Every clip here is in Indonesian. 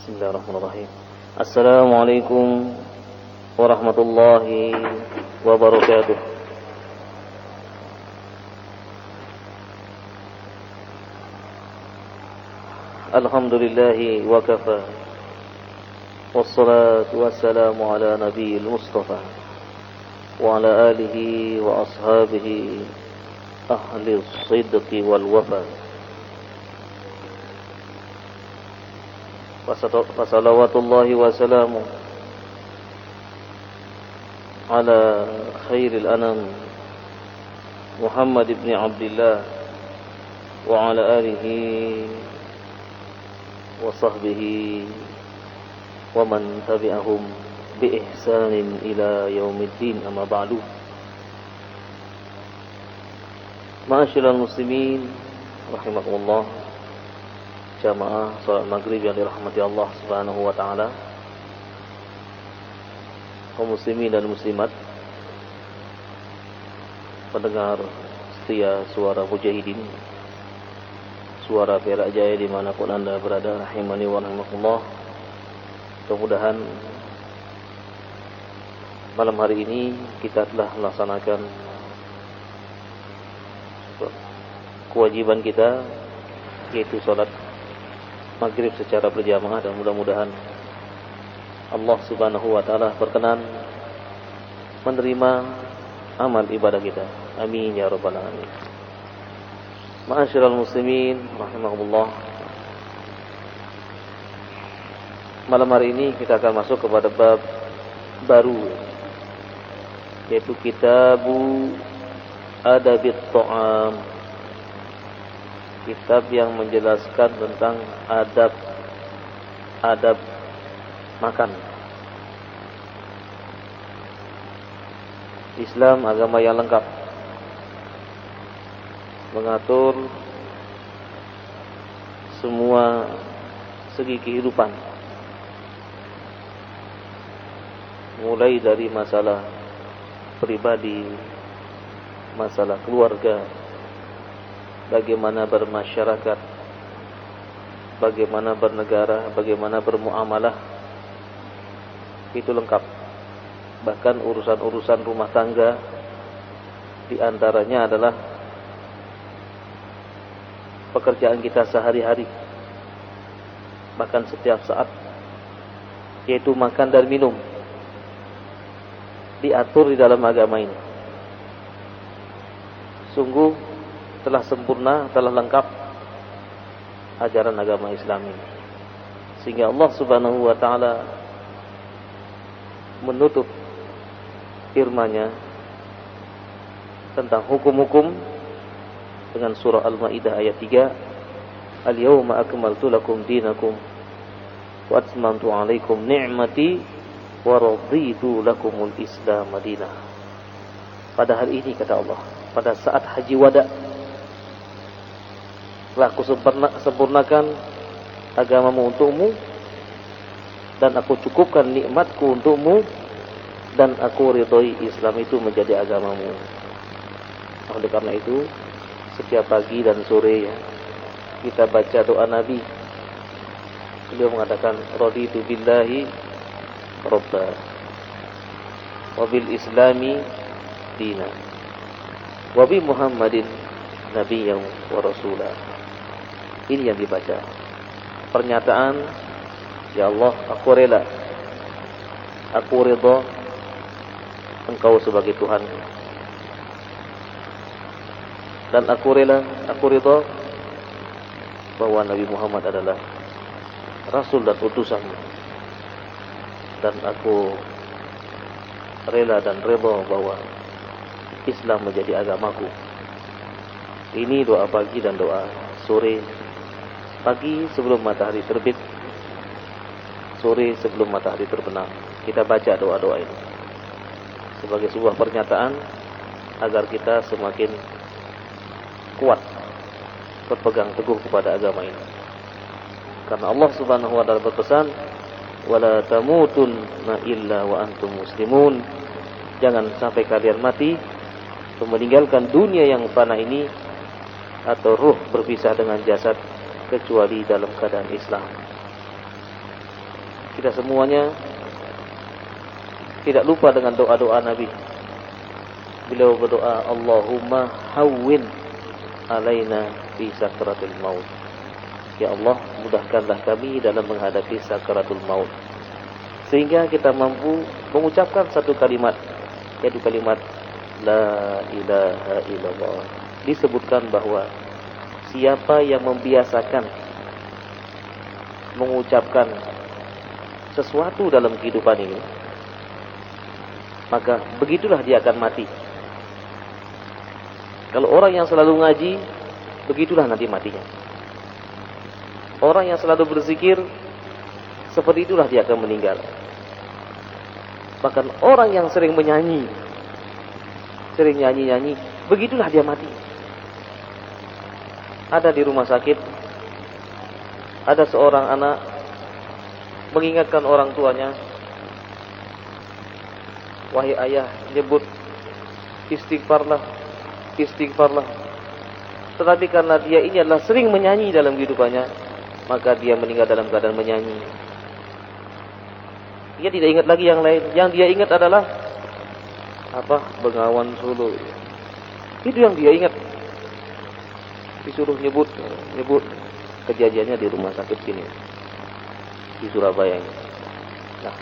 Bismillahirrahmanirrahim. Assalamualaikum warahmatullahi wabarakatuh. Alhamdulillahi wa kafa. Wassalatu wassalamu ala nabiyil mustafa wa ala alihi wa ashabihi ahli sidqi wal wafa. Wassalawatullahi wassalamu ala khairil anam Muhammad ibn Abdullah wa ala alihi wa sahbihi wa man tabi'ahum bi ihsanin ila yaumiddin, amma ba'du. Ma'asyiral muslimin rahimakumullah, jamaah salat maghrib yang dirahmati Allah Subhanahu wa taala, kaum muslimin dan muslimat, pendengar setia suara mujahidin, suara Perak Jaya dimanapun anda berada, rahimani wa rahimakumullah. Mudah-mudahan malam hari ini kita telah melaksanakan kewajiban kita, yaitu salat maghrib secara berjamaah, dan mudah-mudahan Allah Subhanahu wa taala berkenan menerima amal ibadah kita. Amin ya rabbal alamin. Ma'asyiral muslimin rahimakumullah, malam hari ini kita akan masuk kepada bab baru, yaitu Kitabu Adabit Ta'am, kitab yang menjelaskan tentang adab makan. Islam agama yang lengkap, mengatur semua segi kehidupan, mulai dari masalah pribadi, masalah keluarga, bagaimana bermasyarakat, bagaimana bernegara, bagaimana bermuamalah, itu lengkap. Bahkan urusan-urusan rumah tangga, di antaranya adalah pekerjaan kita sehari-hari, bahkan setiap saat, yaitu makan dan minum, diatur di dalam agama ini. Sungguh telah sempurna, telah lengkap ajaran agama Islam ini, sehingga Allah Subhanahu wa taala menutup firman-Nya tentang hukum-hukum dengan surah Al-Maidah ayat 3, Al-yawma akmaltu lakum dinakum wa atmamtu 'alaikum ni'mati wa raditu lakumul Islam madinah. Pada hari ini, kata Allah, pada saat haji wada, telah aku sempurnakan agamamu untukmu, dan aku cukupkan nikmatku untukmu, dan aku ridhoi Islam itu menjadi agamamu. Oleh karena itu, setiap pagi dan sore kita baca doa Nabi. Beliau mengatakan, raditu billahi rabba wa bil islami dina wa bi Muhammadin nabiyyan wa rasulah. Ini yang dibaca. Pernyataan, ya Allah, aku rela, aku ridha Engkau sebagai Tuhan, dan aku rela, aku ridha bahwa Nabi Muhammad adalah Rasul dan utusanmu, dan aku rela dan ridha bahwa Islam menjadi agamaku. Ini doa pagi dan doa sore. Pagi sebelum matahari terbit, sore sebelum matahari terbenam, kita baca doa-doa ini sebagai sebuah pernyataan agar kita semakin kuat berpegang teguh kepada agama ini. Karena Allah Subhanahu wa taala berpesan, wala tamutunna illa wa antum muslimun. Jangan sampai kalian mati meninggalkan dunia yang fana ini, atau ruh berpisah dengan jasad, kecuali dalam keadaan Islam. kita semuanya tidak lupa dengan doa-doa Nabi. Beliau berdoa, Allahumma hawwin alaina fi sakratil maut. Ya Allah, mudahkanlah kami dalam menghadapi sakratul maut, sehingga kita mampu mengucapkan satu kalimat, yaitu kalimat La ilaha illallah. Disebutkan bahwa siapa yang membiasakan mengucapkan sesuatu dalam kehidupan ini, maka begitulah dia akan mati. Kalau orang yang selalu ngaji, begitulah nanti matinya. Orang yang selalu berzikir, seperti itulah dia akan meninggal. Bahkan orang yang sering menyanyi, sering nyanyi-nyanyi, begitulah dia mati. Ada di rumah sakit, ada seorang anak mengingatkan orang tuanya, wahai ayah, nyebut istighfarlah, istighfarlah. Tetapi karena dia ini adalah sering menyanyi dalam kehidupannya, maka dia meninggal dalam keadaan menyanyi. Dia tidak ingat lagi yang lain. Yang dia ingat adalah Bengawan Solo. Itu yang dia ingat. Disuruh nyebut kejadiannya di rumah sakit sini, di Surabaya ini. Nah,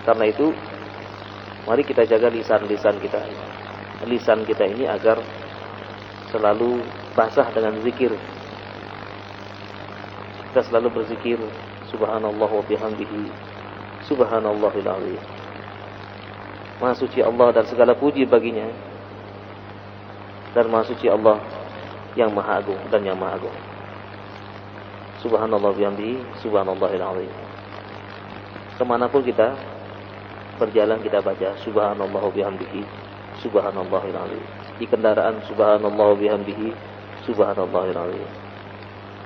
karena itu mari kita jaga lisan-lisan kita. Lisan kita ini agar selalu basah dengan zikir. Kita selalu berzikir subhanallah wa bihamdihi subhanallahil azim. Maha suci Allah dan segala puji baginya, dan maha suci Allah yang maha agung dan yang maha agung. Subhanallah bihamdihi subhanallahil azim. Kemanapun kita berjalan kita baca subhanallah bihamdihi subhanallahil azim. Di kendaraan subhanallah bihamdihi subhanallahil azim.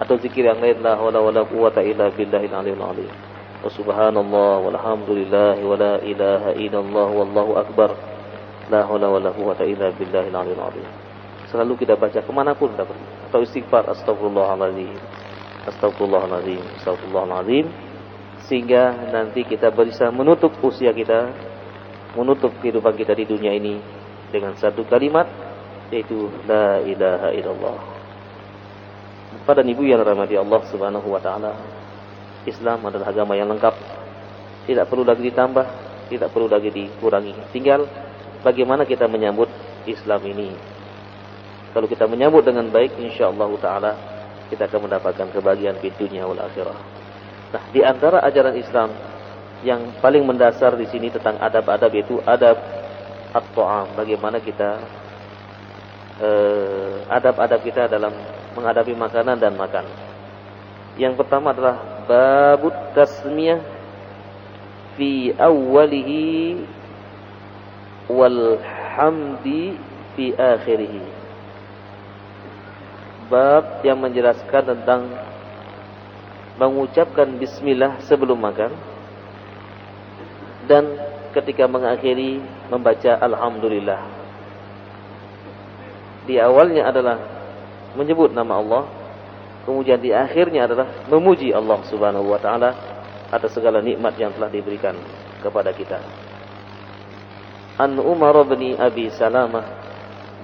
Atau zikir yang lain, la haula wala quwwata illa billahil aliyil azim. Wa subhanallah walhamdulillah wa la ilaha illallah wallahu akbar. La haula wala quwwata illa billahil aliyil azim. Selalu kita baca kemanapun kita pergi. Atau istighfar, astagfirullahaladzim, astagfirullahaladzim, astagfirullahaladzim, sehingga nanti kita bisa menutup usia kita, menutup kehidupan kita di dunia ini dengan satu kalimat, yaitu la ilaha illallah. Pada ibu yang dirahmati Allah Subhanahu wa taala, Islam adalah agama yang lengkap. Tidak perlu lagi ditambah, tidak perlu lagi dikurangi. Tinggal bagaimana kita menyambut Islam ini. Kalau kita menyambut dengan baik, insyaallah taala kita akan mendapatkan kebahagiaan di dunia wal akhirah. Nah, di antara ajaran Islam yang paling mendasar di sini tentang adab-adab, yaitu adab at-ta'am. Bagaimana kita adab-adab kita dalam menghadapi makanan dan makan. Yang pertama adalah babut tasmiyah fi awwalihi wal hamdi fi akhirih. Bab yang menjelaskan tentang mengucapkan bismillah sebelum makan, dan ketika mengakhiri membaca alhamdulillah. Di awalnya adalah menyebut nama Allah, kemudian di akhirnya adalah memuji Allah Subhanahu wa taala atas segala nikmat yang telah diberikan kepada kita. An Umar bin Abi Salamah,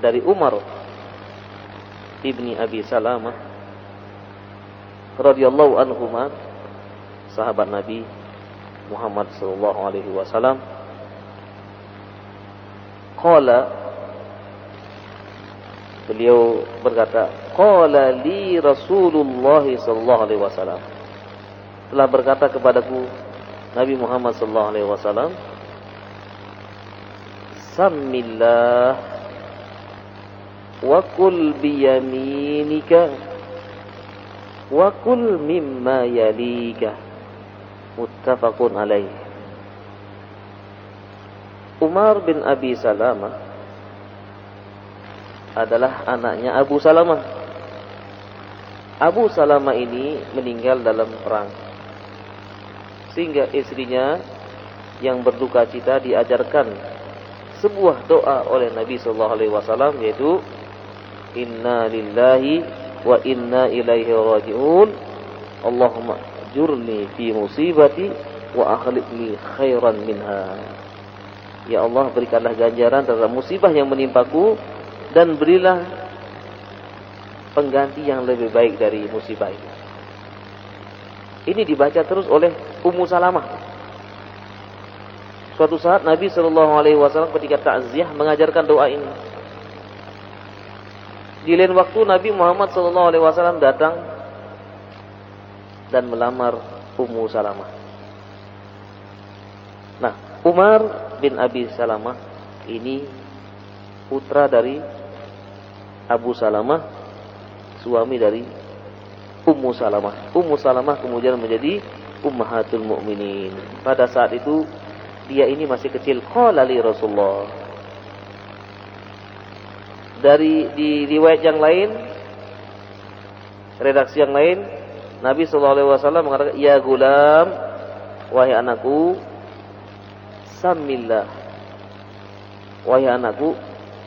dari Umar ibni Abi Salamah radhiyallahu anhuma, sahabat Nabi Muhammad sallallahu alaihi wasallam, qala, beliau berkata, qala li Rasulullah sallallahu alaihi wasallam, telah berkata kepadaku Nabi Muhammad sallallahu alaihi wasallam, Sammillah wa kul biyaminika wa kul mimma yalika. Muttafaqun alaih. Umar bin Abi Salamah adalah anaknya Abu Salamah. Abu Salamah ini meninggal dalam perang, sehingga istrinya yang berduka cita diajarkan sebuah doa oleh Nabi sallallahu alaihi wasallam, yaitu inna lillahi wa inna ilaihi raji'un, Allahumma jurni fi musibati wa akhlif li khairan minha. Ya Allah, berikanlah ganjaran terhadap musibah yang menimpaku dan berilah pengganti yang lebih baik dari musibah itu. Ini dibaca terus oleh Ummu Salamah. Suatu saat Nabi SAW ketika takziah mengajarkan doa ini. Di lain waktu Nabi Muhammad SAW datang dan melamar Ummu Salamah. Nah, Umar bin Abi Salamah ini putra dari Abu Salamah, suami dari Ummu Salamah. Ummu Salamah kemudian menjadi Ummahatul Mukminin. Pada saat itu dia ini masih kecil. Qala li Rasulullah. Di riwayat yang lain, redaksi yang lain, Nabi SAW mengatakan, ya gulam, wahai anakku, samillah. Wahai anakku,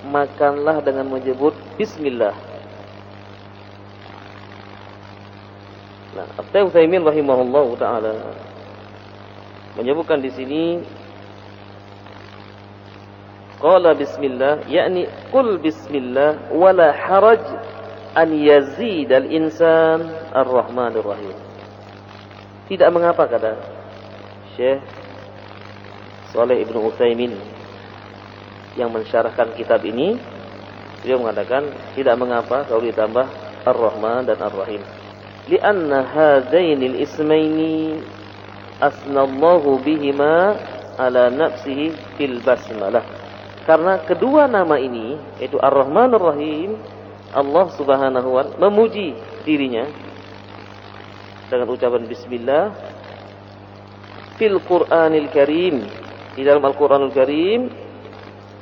makanlah dengan menyebut bismillah. Nah, Syekh Utsaimin rahimahullahu taala menyebutkan di sini qala bismillah, yakni qul bismillah wala haraj an yazid al-insan ar-rahmanir rahim. Tidak mengapa, kata Syekh Shalih Ibnu Utsaimin yang mensyarahkan kitab ini, beliau mengatakan tidak mengapa kalau ditambah Ar-Rahman dan Ar-Rahim. Lianna hadainil ismaini asnallahu bihima ala nafsihi fil basmalah. Karena kedua nama ini, yaitu Ar-Rahman Ar-Rahim, Allah Subhanahu wa ta'ala memuji dirinya dengan ucapan bismillah fil Qur'anil Karim. Di dalam Al-Qur'anul Karim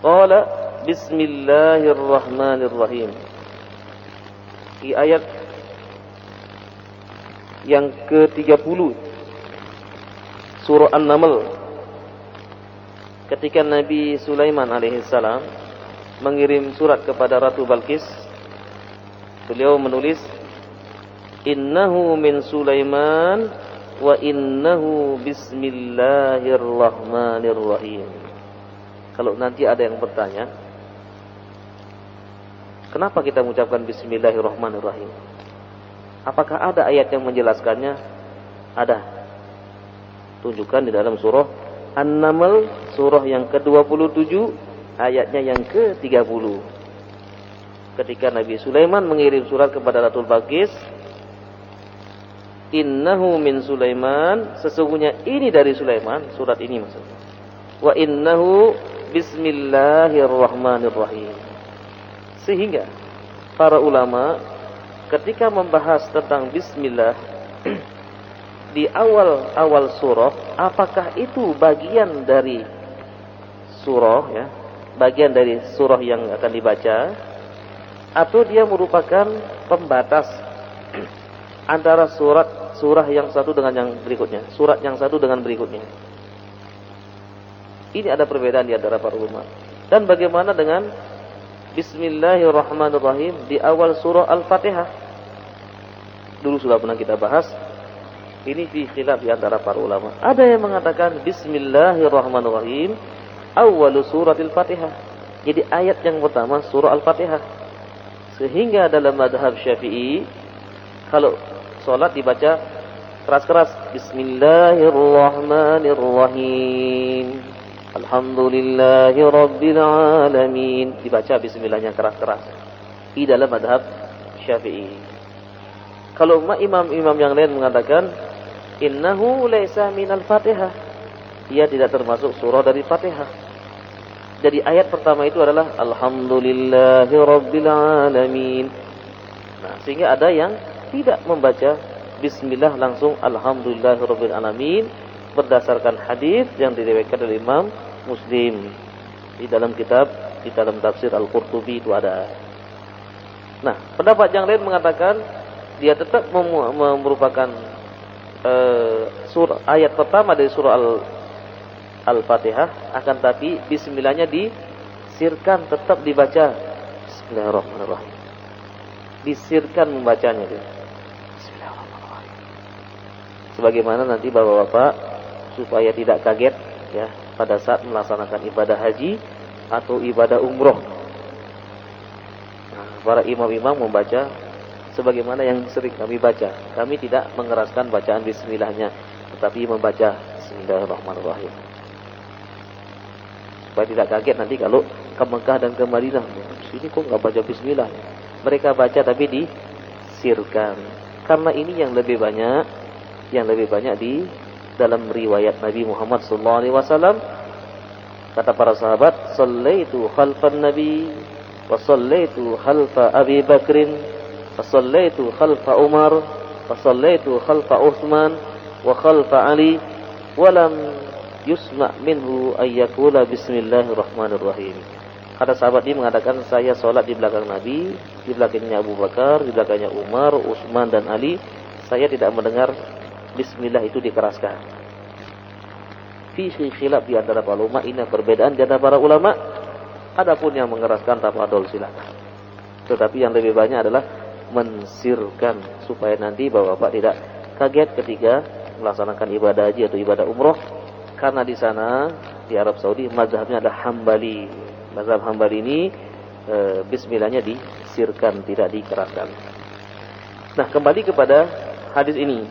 qala bismillahirrahmanirrahim. Di ayat yang ke-30 surah An-Naml, ketika Nabi Sulaiman alaihissalam mengirim surat kepada Ratu Balqis, beliau menulis innahu min Sulaiman wa innahu bismillahirrahmanirrahim. Kalau nanti ada yang bertanya, kenapa kita mengucapkan bismillahirrahmanirrahim? Apakah ada ayat yang menjelaskannya? Ada. Tunjukkan di dalam surah An-Naml, surah yang ke-27, ayatnya yang ke-30. Ketika Nabi Sulaiman mengirim surat kepada Ratu Balqis, innahu min Sulaiman, sesungguhnya ini dari Sulaiman, surat ini maksudnya. Wa innahu bismillahirrahmanirrahim. Sehingga para ulama ketika membahas tentang bismillah di awal-awal surah, apakah itu bagian dari surah ya, bagian dari surah yang akan dibaca, atau dia merupakan pembatas antara surah yang satu dengan yang berikutnya, surat yang satu dengan berikutnya. Ini ada perbedaan di antara para ulama. Dan bagaimana dengan bismillahirrahmanirrahim di awal surah Al-Fatihah? Dulu sudah pernah kita bahas. Ini khilaf di antara para ulama. Ada yang mengatakan bismillahirrahmanirrahim awal suratil Fatihah. Jadi ayat yang pertama surah Al-Fatihah. Sehingga dalam mazhab Syafi'i, kalau salat dibaca keras-keras, bismillahirrahmanirrahim, alhamdulillahi rabbil alamin, dibaca bismillahnya keras-keras. Di dalam mazhab Syafi'i. Kalau imam-imam yang lain mengatakan innahu laisa minal Fatihah, ia tidak termasuk surah dari Fatihah. Jadi ayat pertama itu adalah alhamdulillahi rabbil alamin. Nah, sehingga ada yang tidak membaca bismillah langsung alhamdulillahi rabbil alamin berdasarkan hadis yang diriwayatkan oleh Imam Muslim di dalam tafsir Al-Qurtubi itu ada. Nah, pendapat yang lain mengatakan dia tetap merupakan ayat pertama dari surah Al-Fatihah, akan tapi bismillahnya disirkan, tetap dibaca bismillahirrahmanirrahim. Disirkan membacanya dia. Bismillahirrahmanirrahim. Sebagaimana nanti Bapak-bapak supaya tidak kaget ya pada saat melaksanakan ibadah haji atau ibadah umroh. Nah, para imam-imam membaca sebagaimana yang sering kami baca. Kami tidak mengeraskan bacaan bismillahnya, tetapi membaca Bismillahirrahmanirrahim. Supaya tidak kaget nanti kalau ke Mekah dan ke Madinah, sini kok nggak baca bismillah. Mereka baca tapi disirkan. Karena ini yang lebih banyak di dalam riwayat Nabi Muhammad SAW. Kata para sahabat, "Shallaitu khalfan Nabi wa shallaitu khalfa Abi Bakrin wa shallaitu khalfa Umar wa shallaitu khalfa Uthman wa khalfa Ali wa lam yusma' minhu ayyakula bismillahirrahmanirrahim." Kata sahabat ini mengatakan, saya sholat di belakang Nabi, di belakangnya Abu Bakar, di belakangnya Umar, Utsman dan Ali. Saya tidak mendengar bismillah itu dikeraskan. Fi khilaf di antara para ulama, ini perbedaan di antara para ulama. Adapun yang mengeraskan tafadhol silakan. Tetapi yang lebih banyak adalah mensirkan supaya nanti bapak-bapak tidak kaget ketika melaksanakan ibadah haji atau ibadah umroh. Karena di sana di Arab Saudi mazhabnya adalah Hambali. Mazhab Hambali ini bismillahnya disirkan, tidak dikeraskan. Nah, kembali kepada hadis ini,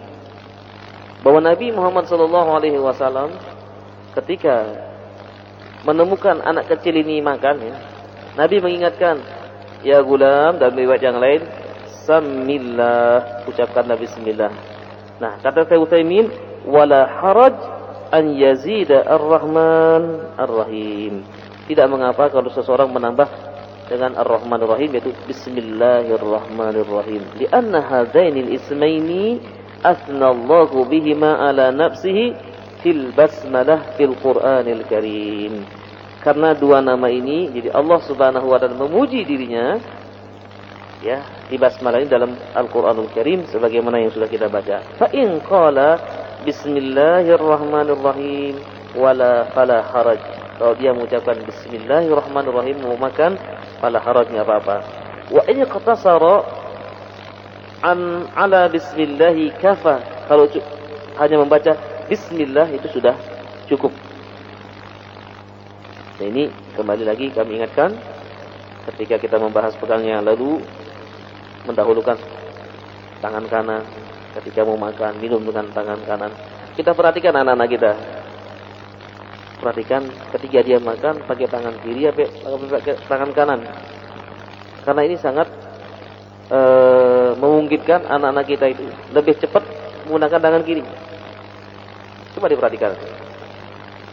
bahwa Nabi Muhammad SAW ketika menemukan anak kecil ini makan, ya, Nabi mengingatkan, ya gulam, dan riwayat yang lain, samillah, ucapkanlah bismillah. Nah, kata Syekh Utsaimin, wala haraj an yazida ar-Rahman ar-Rahim. Tidak mengapa kalau seseorang menambah dengan Ar-Rahmanir-Rahim, yaitu Bismillahirrahmanirrahim. Lianna hadainil ismaini athnallahu bihima ala nafsihi fil basmalah fil Qur'anil Karim. Karena dua nama ini, jadi Allah Subhanahu wa taala memuji dirinya ya di basmalah ini dalam Al-Qur'anul Karim sebagaimana yang sudah kita baca. Fa in qala Bismillahirrahmanirrahim wala fala haraj. Kalau dia mengucapkan Bismillahirrahmanirrahim mau makan, fala harajnya apa-apa. Wa in qatasara an ala bismillahi kafa. Kalau hanya membaca bismillah itu sudah cukup. Nah, ini kembali lagi kami ingatkan ketika kita membahas pekan yang lalu, mendahulukan tangan kanan ketika mau makan, minum dengan tangan kanan. Kita perhatikan anak-anak kita. Perhatikan ketika dia makan pakai tangan kiri atau pakai tangan kanan. Karena ini sangat memungkinkan anak-anak kita itu lebih cepat menggunakan tangan kiri. Coba diperhatikan.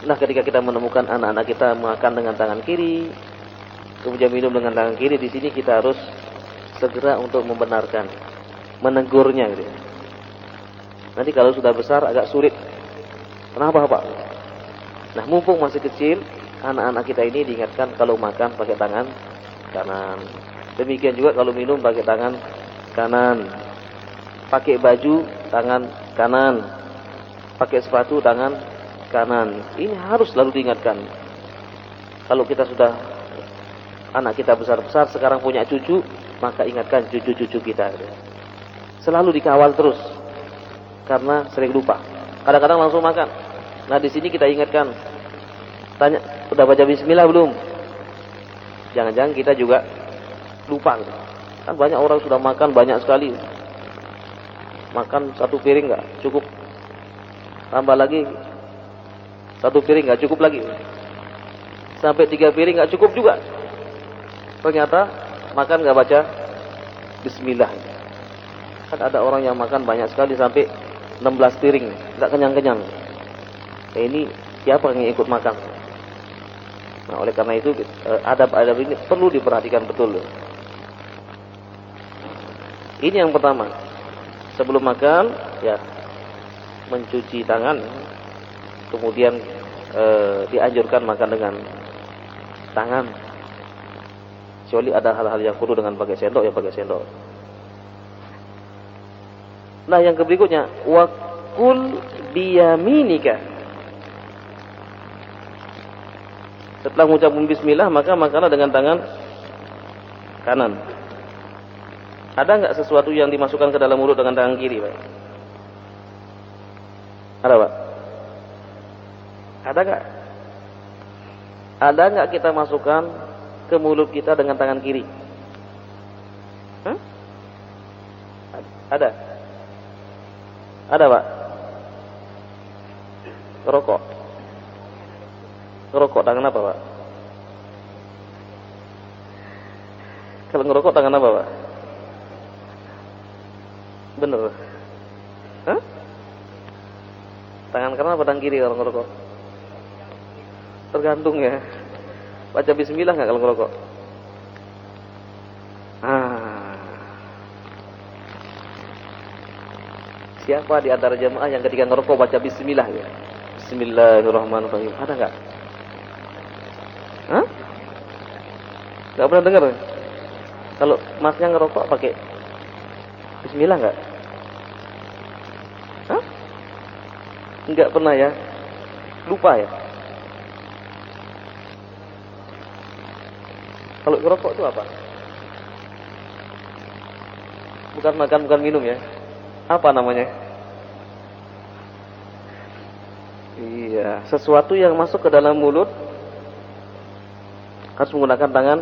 Nah, ketika kita menemukan anak-anak kita makan dengan tangan kiri, kemudian minum dengan tangan kiri, di sini kita harus segera untuk membenarkan, menegurnya gitu. Nanti kalau sudah besar agak sulit. Kenapa, Pak? Nah, mumpung masih kecil, anak-anak kita ini diingatkan kalau makan pakai tangan kanan. Demikian juga kalau minum pakai tangan kanan. Pakai baju tangan kanan. Pakai sepatu tangan kanan. Ini harus selalu diingatkan. Kalau kita sudah anak kita besar-besar, sekarang punya cucu, maka ingatkan cucu-cucu kita. Selalu dikawal terus. Karena sering lupa. Kadang-kadang langsung makan. Nah, di sini kita ingatkan, tanya, udah baca bismillah belum? Jangan-jangan kita juga lupa. Kan banyak orang sudah makan banyak sekali. Makan satu piring enggak cukup. Tambah lagi satu piring enggak cukup lagi. Sampai 3 piring enggak cukup juga. Ternyata makan enggak baca bismillah. Kan ada orang yang makan banyak sekali sampai 16 piring, enggak kenyang-kenyang. Ini siapa yang ikut makan? Nah, oleh karena itu adab-adab ini perlu diperhatikan betul. Ini yang pertama. Sebelum makan, ya mencuci tangan. Kemudian dianjurkan makan dengan tangan. Kecuali ada hal-hal yang perlu dengan pakai sendok, ya pakai sendok. Nah, yang berikutnya, wa kul biyaminika. Setelah mengucapkan bismillah, maka makanlah dengan tangan kanan. Ada enggak sesuatu yang dimasukkan ke dalam mulut dengan tangan kiri, Pak? Ada, Pak? Ada nggak? Ada nggak kita masukkan ke mulut kita dengan tangan kiri? Ada? Ada, Pak? Ngerokok? Ngerokok tangan apa, Pak? Kalau ngerokok tangan apa, Pak? Bener? Hah? Tangan kanan apa tangan kiri kalau ngerokok? Tergantung ya. Baca bismillah nggak kalau ngerokok? Siapa di antara jemaah yang ketika ngerokok baca bismillah ya? Bismillahirrahmanirrahim. Ada nggak? Hah? Nggak pernah dengar? Kalau masnya ngerokok pakai bismillah nggak? Hah? Nggak pernah ya? Lupa ya? Kalau ngerokok itu apa? Bukan makan, bukan minum ya? Apa namanya? Iya, sesuatu yang masuk ke dalam mulut harus menggunakan tangan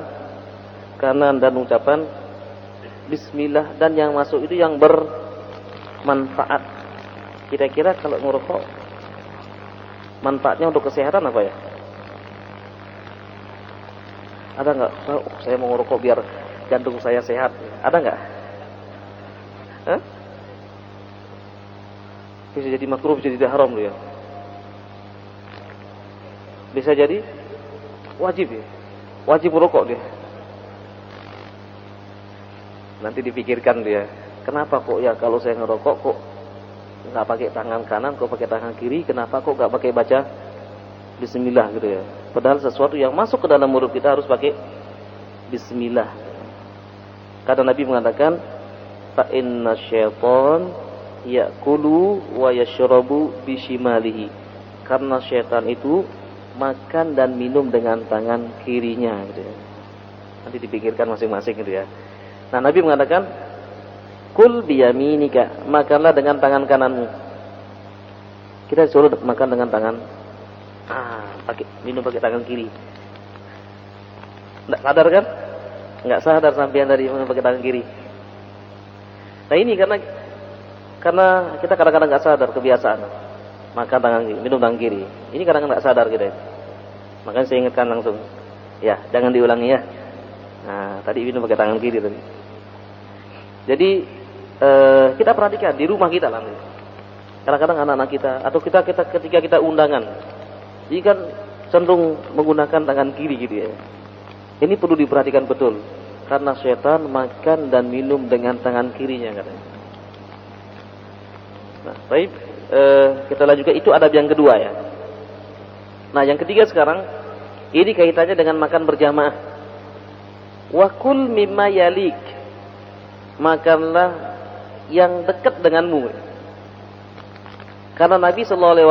kanan dan ucapan bismillah, dan yang masuk itu yang bermanfaat. Kira-kira kalau ngerokok manfaatnya untuk kesehatan apa ya? Ada nggak? Oh, saya mau ngerokok biar jantung saya sehat. Ada nggak? Hah? Bisa jadi makruh, bisa jadi haram dia. Bisa jadi wajib ya. Wajib merokok dia. Nanti dipikirkan dia. Kenapa kok ya kalau saya ngerokok kok nggak pakai tangan kanan, kok pakai tangan kiri? Kenapa kok nggak pakai baca bismillah gitu ya? Padahal sesuatu yang masuk ke dalam mulut kita harus pakai bismillah. Karena Nabi mengatakan, fa inna syaitan ya'kulu wa yashrabu bishimalihi. Karena syaitan itu makan dan minum dengan tangan kirinya gitu ya. Nanti dipikirkan masing-masing gitu ya. Nah, Nabi mengatakan, kul biyaminika, makanlah dengan tangan kananmu. Kita disuruh makan dengan tangan minum pakai tangan kiri. Enggak sadar kan? Enggak sadar sampean tadi minum pakai tangan kiri. Nah, ini karena kita kadang-kadang nggak sadar kebiasaan makan tangan kiri, minum tangan kiri. Ini kadang-kadang nggak sadar kita. Makanya saya ingatkan langsung, ya jangan diulangi ya. Nah, tadi minum pakai tangan kiri tadi. Jadi kita perhatikan di rumah kita lah. Kadang-kadang anak-anak kita atau kita ketika kita undangan, ini kan cenderung menggunakan tangan kiri gitu ya. Ini perlu diperhatikan betul, karena setan makan dan minum dengan tangan kirinya katanya. Nah, baik, kita lanjutkan, itu adab yang kedua ya. Nah, yang ketiga sekarang, ini kaitannya dengan makan berjamaah. Wa kul mimma yalik, makanlah yang dekat denganmu. Karena Nabi SAW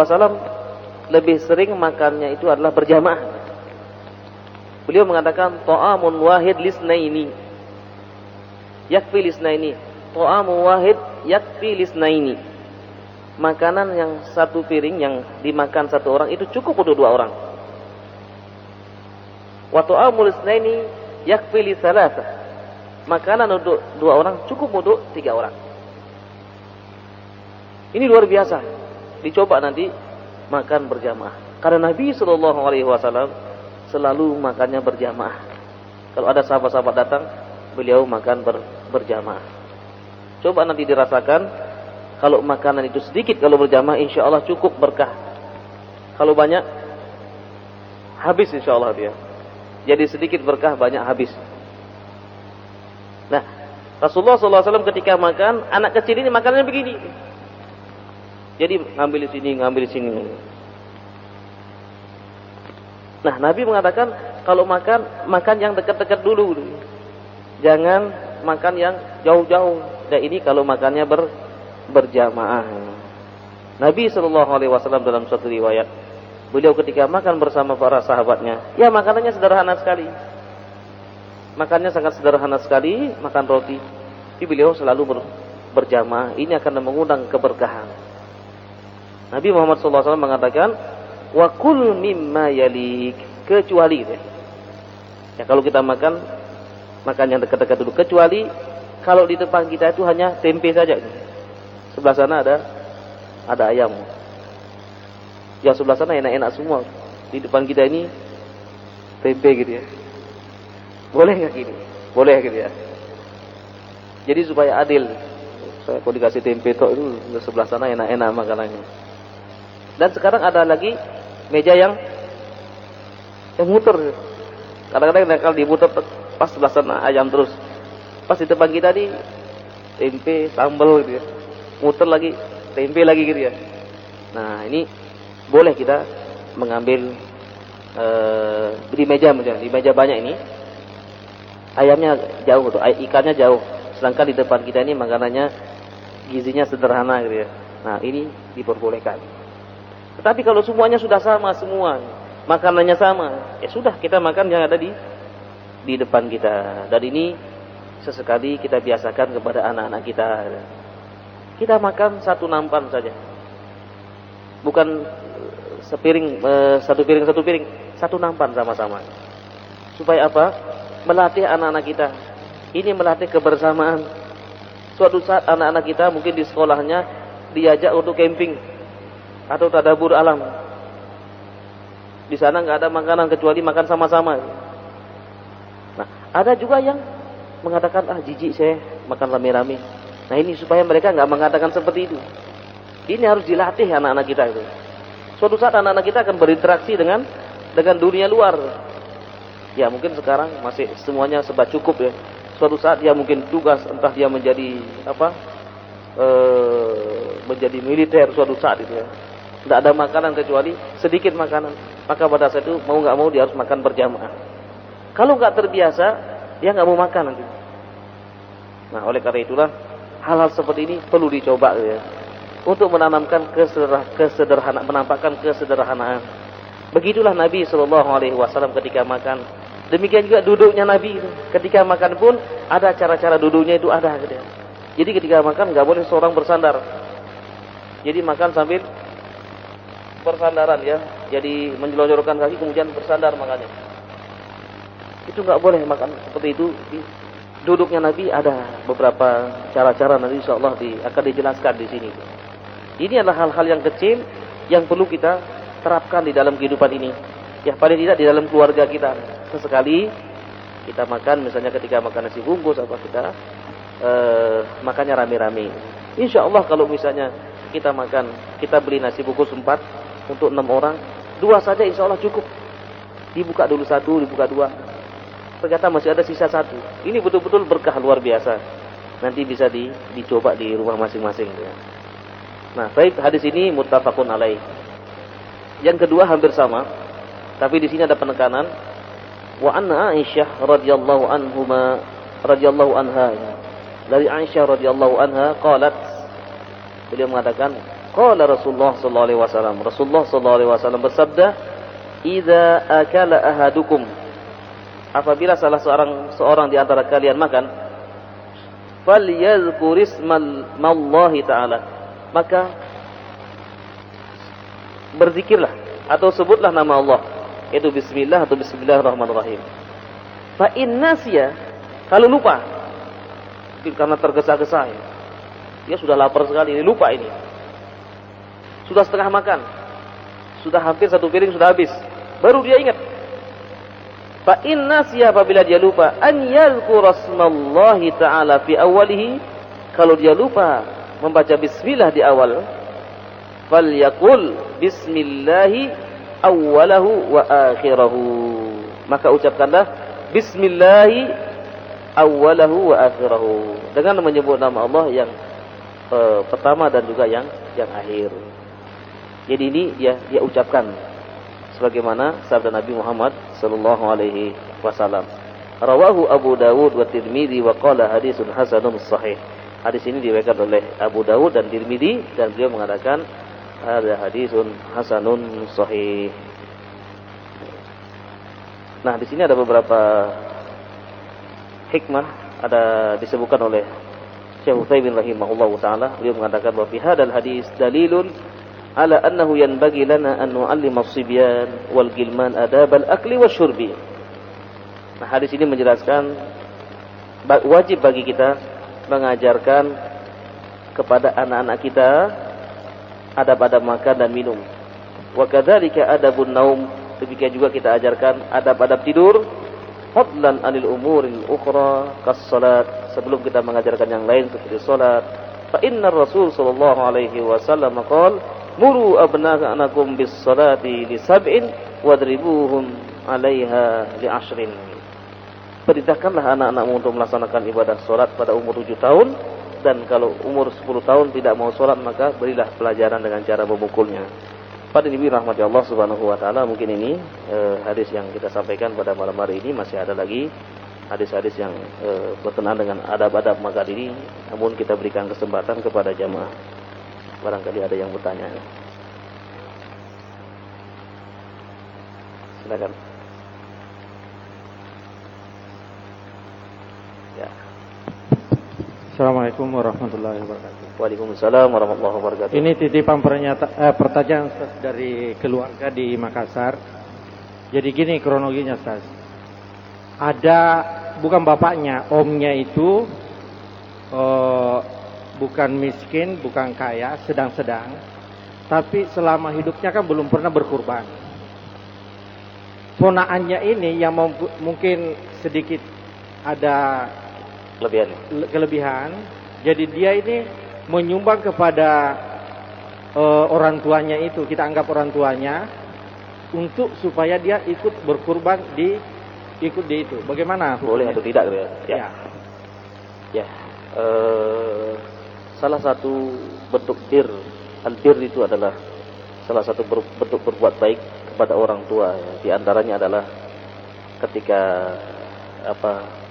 lebih sering makannya itu adalah berjamaah. Beliau mengatakan, ta'amun wahid lisnaini yakfi lisnaini. Ta'amun wahid yakfi lisnaini. Makanan yang satu piring yang dimakan satu orang itu cukup untuk dua orang. Wa ta'amul lisnaini yakfi li thalatha. Makanan untuk dua orang cukup untuk tiga orang. Ini luar biasa. Dicoba nanti makan berjamaah. Karena Nabi SAW selalu makannya berjamaah. Kalau ada sahabat-sahabat datang, beliau makan berjamaah. Coba nanti dirasakan, kalau makanan itu sedikit, kalau berjamaah insya Allah cukup berkah. Kalau banyak, habis insya Allah dia. Jadi sedikit berkah, banyak habis. Nah, Rasulullah SAW ketika makan, anak kecil ini makanannya begini. Jadi ngambil di sini, ngambil di sini. Nah, Nabi mengatakan kalau makan yang dekat-dekat dulu. Jangan makan yang jauh-jauh. Dan ini kalau makannya berjamaah. Nabi SAW dalam suatu riwayat, beliau ketika makan bersama para sahabatnya, ya makanannya sederhana sekali. Makannya sangat sederhana sekali, makan roti. Tapi beliau selalu berjamaah. Ini akan mengundang keberkahan. Nabi Muhammad SAW mengatakan, wa kul mimma yalik, kecuali ya kalau kita makan yang dekat-dekat dulu, kecuali kalau di depan kita itu hanya tempe saja. Sebelah sana ada ayam. Yang sebelah sana enak-enak semua. Di depan kita ini tempe gitu ya. Boleh nggak gini? Boleh gitu ya. Jadi supaya adil, kalau dikasih tempe tok itu sebelah sana enak-enak makanannya. Dan sekarang ada lagi meja yang muter. Kadang-kadang kalau dimuter pas sebelah sana ayam terus. Pas di depan kita di tempe, sambal gitu ya. Muter lagi, tempe lagi gitu ya. Nah, ini boleh kita mengambil di meja banyak ini. Ayamnya jauh tuh, ikannya jauh. Sedangkan di depan kita ini makanannya gizinya sederhana gitu ya. Nah, ini diperbolehkan. Tetapi kalau semuanya sudah sama semua, makanannya sama, ya sudah kita makan yang ada di depan kita. Dan ini sesekali kita biasakan kepada anak-anak kita. Kita makan satu nampan saja. Bukan satu piring, satu nampan sama-sama. Supaya apa? Melatih anak-anak kita. Ini melatih kebersamaan. Suatu saat anak-anak kita mungkin di sekolahnya diajak untuk camping atau tadabur alam. Di sana nggak ada makanan kecuali makan sama-sama. Nah, ada juga yang mengatakan jijik saya makan rame-rame. Nah, ini supaya mereka nggak mengatakan seperti itu. Ini harus dilatih anak-anak kita itu. Suatu saat anak-anak kita akan berinteraksi dengan dunia luar. Ya mungkin sekarang masih semuanya serba cukup ya. Suatu saat dia mungkin tugas, entah dia menjadi menjadi militer suatu saat itu ya. Tidak ada makanan kecuali sedikit makanan. Maka pada saat itu mau nggak mau dia harus makan berjamaah. Kalau nggak terbiasa, dia nggak mau makan nanti. Nah, oleh karena itulah hal-hal seperti ini perlu dicoba ya. Untuk menanamkan kesederhanaan, menampakkan kesederhanaan. Begitulah Nabi SAW ketika makan. Demikian juga duduknya Nabi itu. Ketika makan pun ada cara-cara duduknya itu ada. Gitu. Jadi ketika makan nggak boleh seorang bersandar. Jadi makan sambil bersandaran ya. Jadi menjelojorkan kaki kemudian bersandar makannya. Itu nggak boleh makan seperti itu. Duduknya Nabi ada beberapa cara-cara, nanti insyaallah akan dijelaskan di sini. Ini adalah hal-hal yang kecil yang perlu kita terapkan di dalam kehidupan ini. Ya paling tidak di dalam keluarga kita. Sesekali kita makan, misalnya ketika makan nasi bungkus apa kita makannya rame-rame. Insyaallah kalau misalnya kita makan, kita beli nasi bungkus 4 untuk 6 orang, 2 saja insyaallah cukup. Dibuka dulu 1, dibuka 2. Ternyata masih ada sisa 1. Ini betul-betul berkah luar biasa. Nanti bisa dicoba di rumah masing-masing ya. Nah, baik, hadis ini muttafaqun alaih. Yang kedua hampir sama, tapi di sini ada penekanan. Wa anna Aisyah radhiyallahu anha. Dari Aisyah radhiyallahu anha qalat, beliau mengatakan, qala Rasulullah sallallahu alaihi wasallam. Rasulullah sallallahu alaihi wasallam bersabda, "Idza akala ahadukum," apabila salah seorang di antara kalian makan, falyadhkur ismallahi ta'ala, maka berzikirlah atau sebutlah nama Allah, yaitu bismillah atau bismillahirrahmanirrahim. Fa in nasiya, kalau lupa, mungkin karena tergesa-gesa ya. Dia sudah lapar sekali, ini lupa ini. Sudah setengah makan. Sudah hampir 1 piring sudah habis. Baru dia ingat. Fa in nasiya, apabila dia lupa, an yadhkura ismallahi ta'ala fi awwalihi, kalau dia lupa membaca bismillah di awal, falyaqul bismillahi awwalahu wa akhirahu, maka ucapkanlah bismillahi awwalahu wa akhirahu, dengan menyebut nama Allah yang pertama dan juga yang akhir. Jadi ini dia ucapkan sebagaimana sabda Nabi Muhammad sallallahu alaihi wasallam. Rawahu Abu Dawud wa Tirmidzi wa qala hadisun hasanun sahih. Hadis ini diriwayatkan oleh Abu Dawud dan Tirmidzi dan beliau mengatakan ada hadisun hasanun sahih. Nah, di sini ada beberapa hikmah, ada disebutkan oleh Syekh Utsaimin rahimahullahu taala. Beliau mengatakan bahwa fi hadzal hadis dalilun ala annahu yanbaghi lana an nu'allima as-sibyan wal gilman adab al-akli wasyurbi. Nah, hadis ini menjelaskan wajib bagi kita mengajarkan kepada anak-anak kita adab-adab makan dan minum. Wa kadzalika adabun naum, demikian juga kita ajarkan adab-adab tidur. Fadlan anil umuril ukhra kas salat, sebelum kita mengajarkan yang lain seperti salat. Fa inna Rasul sallallahu alaihi wasallam qala muru abna'akum bis salati li sab'in wadribuhum 'alaiha li 'ashrin. Perintahkanlah anak-anakmu untuk melaksanakan ibadah salat pada umur 7 tahun, dan kalau umur 10 tahun tidak mau salat maka berilah pelajaran dengan cara memukulnya. Pada Nabi rahmati Allah Subhanahu wa taala, mungkin ini hadis yang kita sampaikan pada malam hari ini. Masih ada lagi hadis-hadis yang berkenaan dengan adab-adab makan ini, namun kita berikan kesempatan kepada jamaah. Barangkali ada yang bertanya. Silakan. Ya. Assalamualaikum warahmatullahi wabarakatuh. Waalaikumsalam warahmatullahi wabarakatuh. Ini titipan pertanyaan Ustaz dari keluarga di Makassar. Jadi gini kronologinya Ustaz. Ada bukan bapaknya, omnya itu bukan miskin, bukan kaya, sedang-sedang. Tapi selama hidupnya kan belum pernah berkurban. Ponaannya ini yang mungkin sedikit ada kelebihan. Jadi dia ini menyumbang kepada orang tuanya itu, kita anggap orang tuanya, untuk supaya dia ikut berkurban di itu. Bagaimana? Boleh atau tidak? Ya. Ya. Salah satu bentuk al-bir itu adalah salah satu bentuk berbuat baik kepada orang tua. Ya. Di antaranya adalah ketika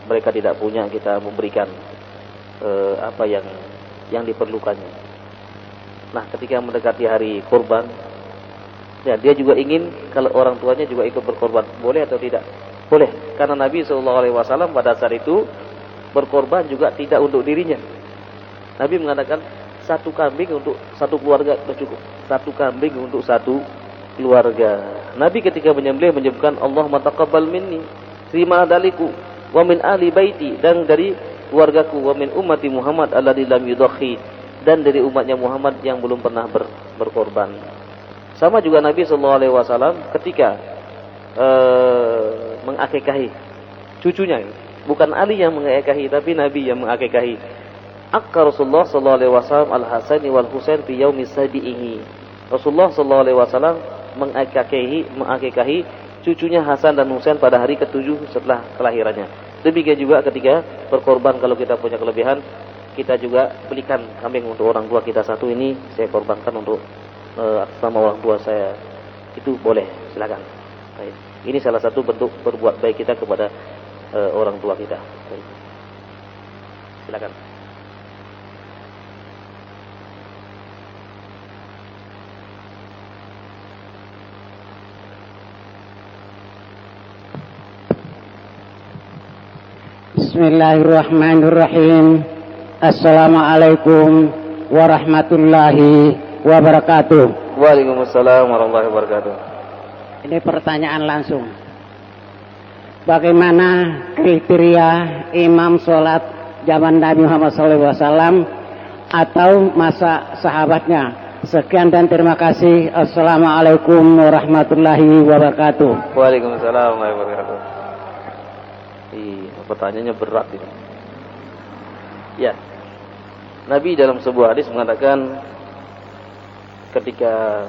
mereka tidak punya, kita memberikan apa yang diperlukannya. Nah, ketika mendekati hari kurban, ya dia juga ingin kalau orang tuanya juga ikut berkorban. Boleh atau tidak? Boleh, karena Nabi SAW pada saat itu berkorban juga tidak untuk dirinya. Nabi mengatakan satu kambing untuk satu keluarga sudah cukup. Satu kambing untuk satu keluarga. Nabi ketika menyembelih menyebutkan Allahumma taqabbal minni, terima daliku wa min ahli baiti, dan dari keluargaku, wa min ummati Muhammad alladzi lam yudakhi, dan dari umatnya Muhammad yang belum pernah berkorban. Sama juga Nabi SAW ketika mengakikahi cucunya, bukan Ali yang mengakikahi, tapi Nabi yang mengakikahi. Akka Rasulullah SAW al-Hasani wal Husain fi yaumi sabi'ihi. Rasulullah SAW mengakikahi cucunya Hasan dan Husain pada hari ke-7 setelah kelahirannya. Demikian juga ketika berkorban, kalau kita punya kelebihan, kita juga belikan kambing untuk orang tua kita. Satu ini saya korbankan untuk sama orang tua saya. Itu boleh, silakan. Baik. Ini salah satu bentuk berbuat baik kita kepada orang tua kita. Baik. Silakan. Bismillahirrahmanirrahim. Assalamualaikum warahmatullahi wabarakatuh. Waalaikumsalam warahmatullahi wabarakatuh. Ini pertanyaan langsung. Bagaimana kriteria imam sholat zaman Nabi Muhammad SAW atau masa sahabatnya? Sekian dan terima kasih. Assalamualaikum warahmatullahi wabarakatuh. Waalaikumsalam warahmatullahi wabarakatuh. Pertanyaannya berat ini. Ya, Nabi dalam sebuah hadis mengatakan ketika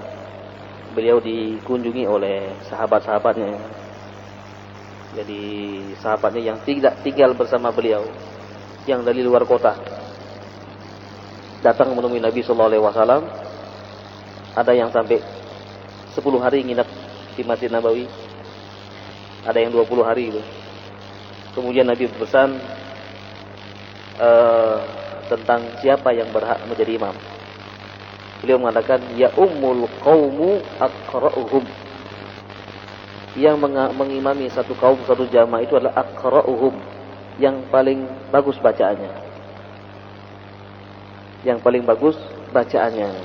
beliau dikunjungi oleh sahabat-sahabatnya, jadi sahabatnya yang tidak tinggal bersama beliau, yang dari luar kota, datang menemui Nabi SAW. Ada yang sampai 10 hari nginap di Masjid Nabawi, ada yang 20 hari itu. Kemudian Nabi berpesan tentang siapa yang berhak menjadi imam. Beliau mengatakan, ya ummul qaumu aqra'uhum. Yang mengimami satu kaum, satu jamaah itu adalah aqra'uhum, yang paling bagus bacaannya. Yang paling bagus bacaannya.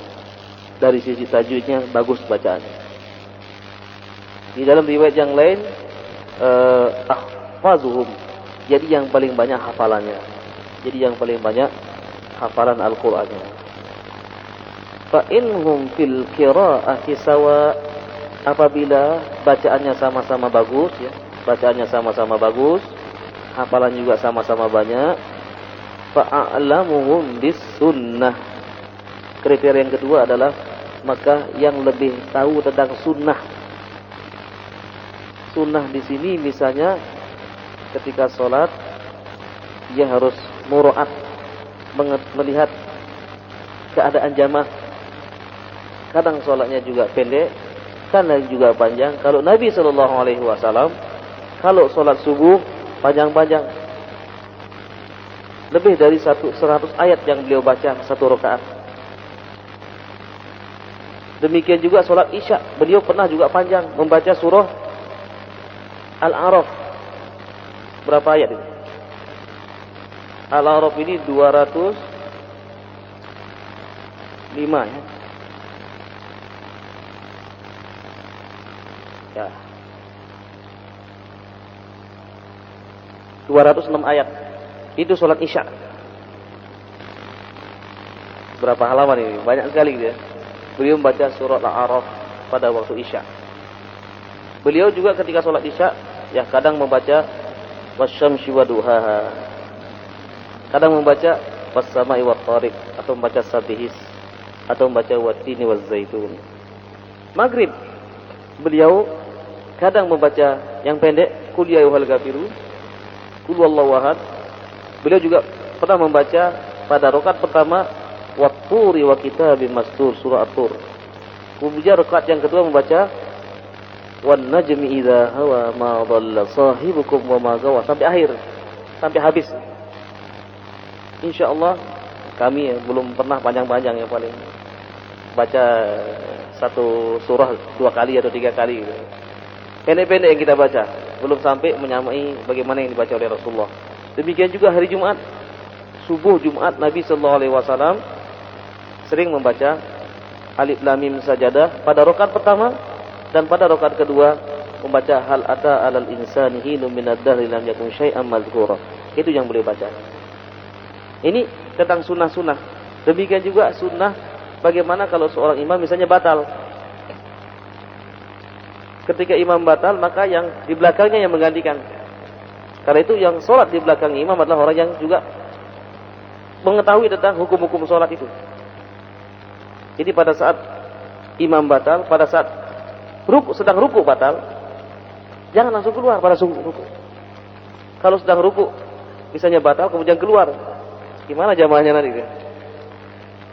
dari sisi tajwidnya bagus bacaannya. Di dalam riwayat yang lain, ahfazuhum, jadi yang paling banyak hafalannya. Jadi yang paling banyak hafalan Al-Qur'annya. Fa inhum fil qira'ati sawa, apabila bacaannya sama-sama bagus ya, bacaannya sama-sama bagus, hafalan juga sama-sama banyak, fa a'lamuhum bis sunnah. Kriteria yang kedua adalah maka yang lebih tahu tentang sunnah. Sunnah di sini misalnya ketika sholat dia harus muraat, melihat keadaan jamaah. Kadang sholatnya juga pendek, kadang juga panjang. Kalau Nabi SAW kalau sholat subuh panjang-panjang, lebih dari 100 ayat yang beliau baca satu rakaat. Demikian juga sholat isya, beliau pernah juga panjang membaca surah Al-A'raf. Berapa ayat ini? Al-A'raf ini 205 ya. Ya. 206 ayat. Itu sholat isya. Berapa halaman ini? Banyak sekali dia. Beliau membaca surat Al-A'raf pada waktu isya. Beliau juga ketika sholat isya, ya kadang membaca wasyamsi waduhaha, kadang membaca was-sama'i wat-thariq, atau membaca sabihis, atau membaca wat-tini waz-zaitun. Maghrib beliau kadang membaca yang pendek, qul ya ayyuhal kafirun, qul huwallahu ahad. Beliau juga pernah membaca pada rakaat pertama wat-turi wa kitabim mastur, surah At-Tur. Kemudian rakaat yang kedua membaca wan najmi idza hawa ma dhalla sahibukum wa ma gawa, sampai akhir, sampai habis. Insyaallah kami belum pernah panjang-panjang, yang paling baca satu surah 2 kali atau 3 kali gitu. Pendek-pendek yang kita baca, belum sampai menyamai bagaimana yang dibaca oleh Rasulullah. Demikian juga hari Jumat, subuh Jumat Nabi sallallahu alaihi wasallam sering membaca Alif Lam Mim Sajadah pada rakaat pertama, dan pada rakaat kedua membaca hal ata alal insani hinum minad dahri lam yakun syai'an mazkura. Itu yang boleh baca. Ini tentang sunnah-sunnah. Demikian juga sunnah bagaimana kalau seorang imam misalnya batal. Ketika imam batal, maka yang di belakangnya yang menggantikan. Karena itu yang sholat di belakang imam adalah orang yang juga mengetahui tentang hukum-hukum sholat itu. Jadi pada saat imam batal, pada saat sedang ruku batal, jangan langsung keluar pada ruku. Kalau sedang ruku misalnya batal kemudian keluar, gimana jamaahnya nanti?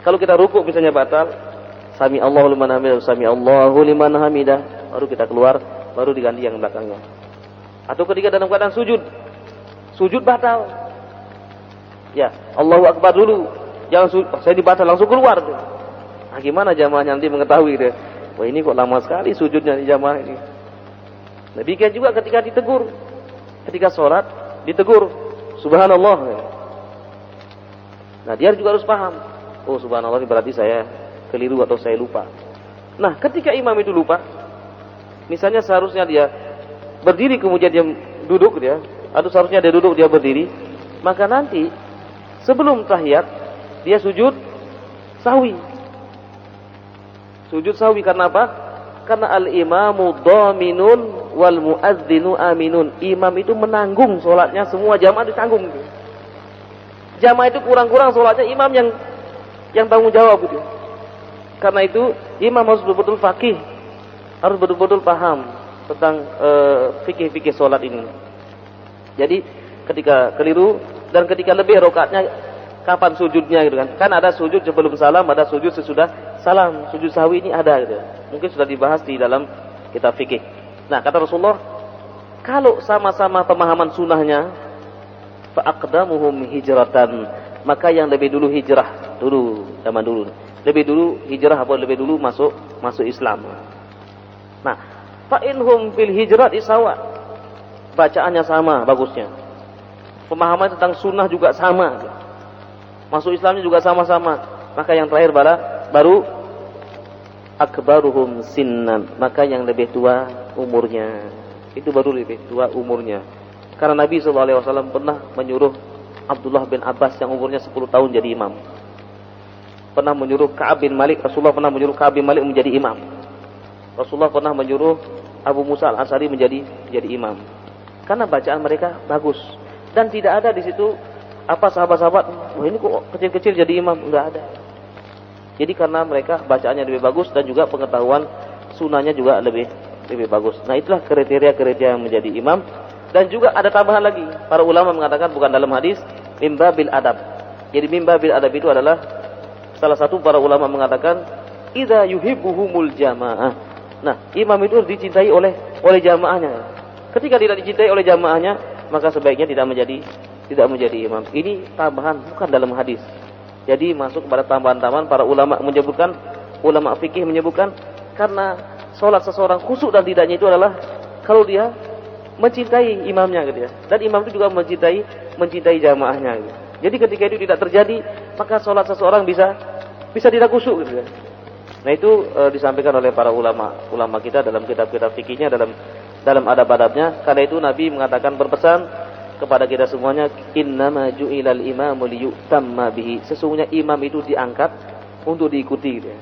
Kalau kita ruku misalnya batal, sami Allahu liman hamidah, sami Allahu liman hamidah, baru kita keluar, baru diganti yang belakangnya. Atau ketika dalam keadaan sujud batal, ya Allahu Akbar dulu, jangan saya dibatal langsung keluar. Nah, gimana jamaahnya nanti mengetahui deh? Wah, ini kok lama sekali sujudnya di jamaah ini. Demikian juga ketika ditegur, ketika sholat ditegur, subhanallah. Nah, dia juga harus paham. Oh, subhanallah ini berarti saya keliru atau saya lupa. Nah, ketika imam itu lupa, misalnya seharusnya dia berdiri kemudian dia duduk dia, atau seharusnya dia duduk dia berdiri, maka nanti sebelum tahiyat dia sujud sahwi. Sujud sahwi karena apa? Karena al-imamu dhaminun wal muadzinu aminun. Imam itu menanggung sholatnya, semua jamaah ditanggung. Jamaah itu kurang-kurang sholatnya, imam yang tanggung jawab gitu. Karena itu imam harus betul-betul faqih, harus betul-betul paham tentang fikih-fikih sholat ini. Jadi ketika keliru dan ketika lebih rakaatnya, kapan sujudnya gitu kan? Kan ada sujud sebelum salam, ada sujud sesudah salam. Sujud sahwi ini ada gitu. Mungkin sudah dibahas di dalam kitab fikih. Nah, kata Rasulullah, kalau sama-sama pemahaman sunnahnya, fa aqdamuhum hijratan, maka yang lebih dulu hijrah dulu, zaman dulu. Lebih dulu hijrah apa lebih dulu masuk Islam. Nah, fa inhum fil hijrat isawa. Bacaannya sama bagusnya. Pemahaman tentang sunnah juga sama gitu. Masuk Islamnya juga sama-sama. Maka yang terakhir baru akbaruhum sinnan, maka yang lebih tua umurnya. Itu baru lebih tua umurnya. Karena Nabi SAW pernah menyuruh Abdullah bin Abbas yang umurnya 10 tahun jadi imam. Pernah menyuruh Ka'ab bin Malik, Rasulullah pernah menyuruh Ka'ab bin Malik menjadi imam. Rasulullah pernah menyuruh Abu Musa al-Asy'ari menjadi imam. Karena bacaan mereka bagus. Dan tidak ada di situ sahabat-sahabat, wah ini kok kecil-kecil jadi imam, enggak ada. Jadi karena mereka bacaannya lebih bagus dan juga pengetahuan sunahnya juga lebih bagus. Nah, itulah kriteria-kriteria yang menjadi imam. Dan juga ada tambahan lagi. Para ulama mengatakan bukan dalam hadis, mimba bil adab. Jadi mimba bil adab itu adalah salah satu para ulama mengatakan idza yuhibbuhumul jamaah. Nah, imam itu dicintai oleh jamaahnya. Ketika tidak dicintai oleh jamaahnya, maka sebaiknya tidak menjadi imam. Ini tambahan bukan dalam hadis. Jadi masuk kepada tambahan-tambahan para ulama menyebutkan, ulama fikih menyebutkan karena sholat seseorang khusyuk dan tidaknya itu adalah kalau dia mencintai imamnya gitu ya. Dan imam itu juga mencintai jamaahnya gitu. Jadi ketika itu tidak terjadi, maka sholat seseorang bisa tidak khusyuk gitu ya. Nah, itu disampaikan oleh para ulama kita dalam kitab-kitab fikihnya, dalam adab-adabnya. Karena itu Nabi mengatakan, berpesan kepada kita semuanya, innama ju'ilal imamu liyutamma bihi. Sesungguhnya imam itu diangkat untuk diikuti gitu ya.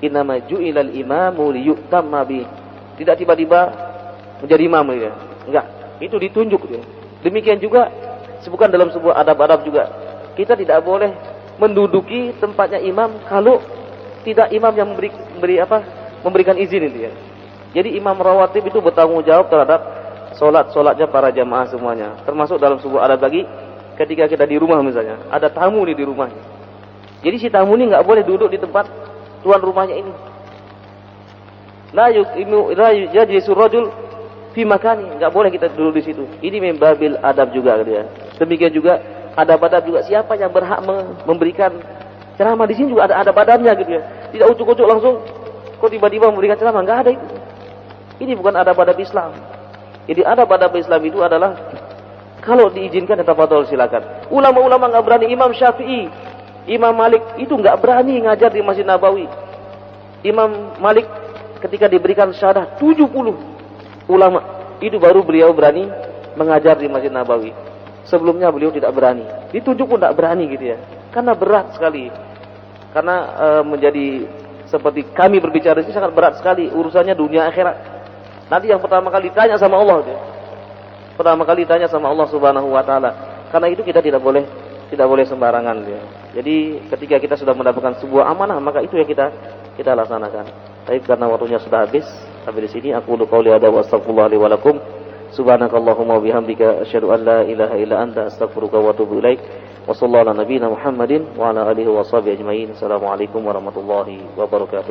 Innama ju'ilal imamu liyutamma bihi. Tidak tiba-tiba menjadi imam gitu ya. Enggak, itu ditunjuk gitu ya. Demikian juga bukan dalam sebuah adab-adab juga. Kita tidak boleh menduduki tempatnya imam kalau tidak imam yang memberikan izin itu ya. Jadi imam rawatib itu bertanggung jawab terhadap solatnya para jamaah semuanya. Termasuk dalam sebuah adab lagi, ketika kita di rumah misalnya, ada tamu nih di rumahnya. Jadi si tamu ini nggak boleh duduk di tempat tuan rumahnya ini. La yajlisu rajul fi makani, nggak boleh kita duduk di situ. Ini membabil adab juga dia. Demikian juga adab-adab juga, siapa yang berhak memberikan ceramah di sini juga ada adab-adabnya gitu ya. Tidak ucuk-ucuk langsung kok tiba-tiba memberikan ceramah, nggak ada itu. Ini bukan adab-adab Islam. Jadi adab-adab Islam itu adalah kalau diizinkan tafadhol silakan. Ulama-ulama nggak berani. Imam Syafi'i, Imam Malik itu nggak berani ngajar di Masjid Nabawi. Imam Malik ketika diberikan syahadah 70 ulama, itu baru beliau berani mengajar di Masjid Nabawi. Sebelumnya beliau tidak berani. Ditunjuk pun tidak berani gitu ya. Karena berat sekali. Karena menjadi seperti kami berbicara ini sangat berat sekali, urusannya dunia akhirat. Nanti yang pertama kali tanya sama Allah dia. Pertama kali tanya sama Allah Subhanahu wa taala. Karena itu kita tidak boleh sembarangan dia. Jadi ketika kita sudah mendapatkan sebuah amanah, maka itu yang kita laksanakan. Tapi karena waktunya sudah habis, sampai di sini aku qouli hadza wa astaghfirullah li wa lakum. Subhanakallahumma wa bihamdika asyhadu an la ilaha illa anta astaghfiruka wa atubu ilaik. Wa sallallahu ala nabiyyina Muhammadin wa ala alihi wa sahbihi ajmain. Assalamualaikum warahmatullahi wabarakatuh.